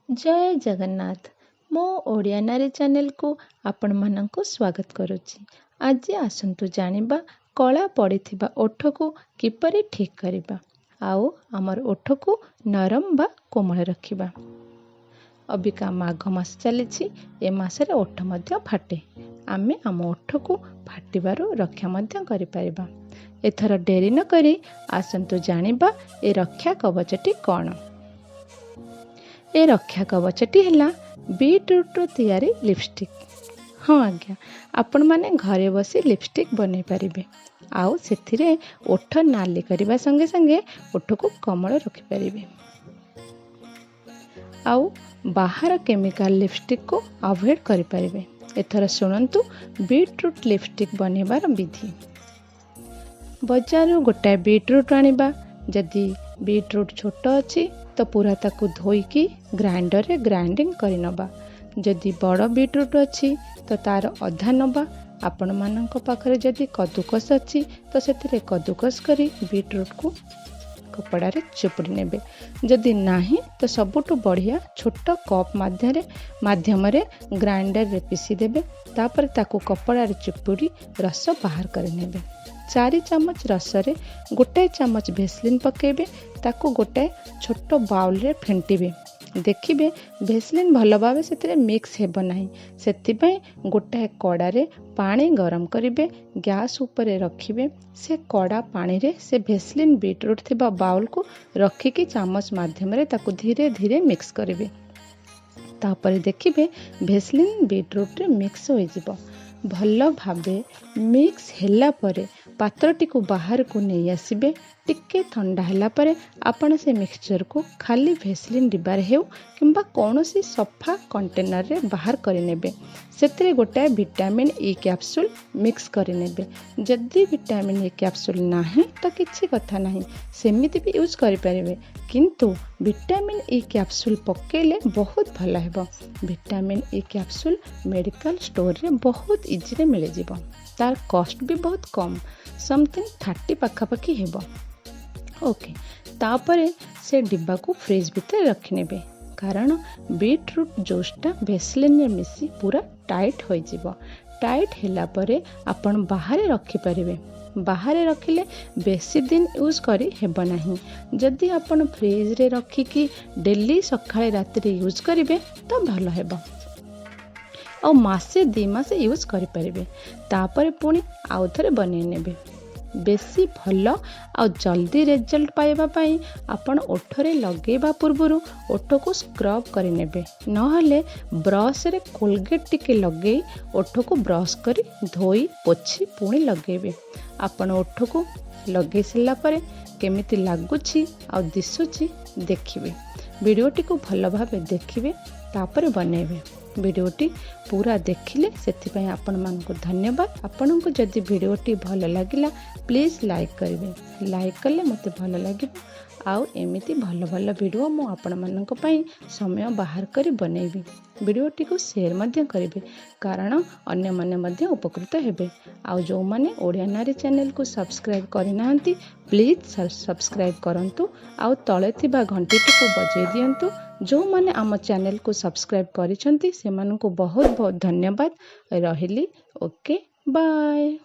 जय जगन्नाथ। मो ओडिया नारी चैनल को आपण मानंको स्वागत करुच्ची। आज आसंतु जानिबा कला पड़िथिबा ओठ को किपरि ठीक करिबा आउ हमर ओठ को नरम बा कोमल रखिबा। अबिका माघ मास चलीछि। ए मासरे ओठ मध्य फाटे। आमे आम ओठ को फाटिबारु रक्षा मध्य करि परिबा। एथर डेरी न करी आसंतु जानिबा ए रक्षा कवचटी कोन। ए रक्षा कवचटी है बीटरूट तैयारी लिपस्टिक। हाँ आज्ञा, आपण माने घरे बसी लिपस्टिक बनै पारिबे आउ सेथिरे ओठ नाली करबा संगे संगे ओठ को कमल रखि पारिबे। आउ बाहर केमिकल लिपस्टिक को अवॉइड करि पारिबे। एथर सुनंतु बीटरूट लिपस्टिक बनेबार विधि। बजारु गोटाए बीटरूट आनिबा। जदि बीटरूट छोट अच्छी तो पूरा ताकू धोईकी ग्राइंडर रे ग्राइंडिंग करि नबा। जदि बड़ बीटरूट अच्छी तो तार अधा नबा। आपण मानक पाखरे जदि कद्दूकस अच्छी तो सेथिरे कद्दूकस करी बीटरूट को कपड़ा रे चिपुड़ी नेबे। जदि नाही तो सबुठु बढ़िया छोट कप माध्यम रे ग्राइंडर रे पीसी देबे। तापर ताकू कपड़ा रे चिपुड़ी रस बाहर कर नेबे। 4 चामच रस रे गोटाए चामच भेसलिन पकेबे। ताकू गोटाए छोट बाउल रे फेंटिबे। देखिबे भेसलिन भल भावे सेतिरे मिक्स हेबो नाही। सेतिपई गोटाए कड़ा रे पानी गरम करिबे। गैस ऊपर रखिबे। से कड़ा पानी रे से भेसलिन बीटरूट थिबा बाउल को रखिकी चामच माध्यम रे ताकू धीरे धीरे मिक्स करिबे। तापर देखिबे भेसलिन बीटरूट रे मिक्स होई जिवो। भल भावे मिक्स हैला परे पात्रटी को बाहर को नहीं आसिबे। टिके ठंडा हैला परे आपण से मिक्सचर को खाली भेसलिन डिबार हेउ किंबा कौनसी सफा कंटेनर रे बाहर करि नेबे। सेतिरे गोटाए विटामिन ई कैप्सूल मिक्स करि नेबे। जदि विटामिन ई कैप्सूल नाही तो किछि कथा नाही, सेमिति भी यूज करि परिबे। किंतु विटामिन ई कैप्सूल पकेले बहुत भल हेबो। Vitamin E capsule medical store रे बहुत इजी रे मिले जिवो। तार कॉस्ट भी बहुत कम, समथिंग 30 पाखापाखि हेबो। ओके, तापरे से डिब्बा को फ्रिज भीतर रखि नेबे। कारण बीटरूट जूसटा भेसलिन रे मिसी पूरा टाइट हो जिवो। टाइट हैला परे आपण बाहर रखि परिबे। बाहर रखिले बेसी दिन यूज करी हेबो नाही। जदि आपण फ्रिज रे रखिकी डेली सकाळे राति यूज करिवे तो भल हेबो। और मासे 2 मास यूज करि परिबे। तापर पुणी आउ थरे बनै नेबे। बेसी भल आ जल्दी रिजल्ट पाइबा पई आपण ओठरे लगेबा पूर्वरु ओठ को स्क्रब करि नेबे। नहले ब्रश रे कोलगेट टिके लगेई ओठ को ब्रश करी धोई पोछि पुणी लगेबे। आपण ओठ को लगे सला परे केमिति लागुछि आ दिसुछि देखिबे। वीडियोटी को भल भावे देखिबे तापर बनेबे। वीडियोटी पूरा देखिले सेथिपई आपण मानकु धन्यवाद। आपनको जदि वीडियोटी भल लागिला प्लीज लाइक करिवे। लाइक कले मते भल लागिबो। आउ एमिति भल भल वीडियो मो आपण मानक पई समय बाहर करी बनेबी। वीडियोटी को शेयर मध्य करिवे कारण अन्य माने मध्य उपकृत हेबे। आउ जो माने ओडिया नारी चैनल को सब्सक्राइब करि नाहंती प्लीज सब्सक्राइब करंतु। आउ तळे थिबा घंटीटी को बजै दियंतु। जो माने आम चैनल को सब्सक्राइब करिसंती सेमानकु बहुत बहुत धन्यवाद। रहिली। Okay, bye.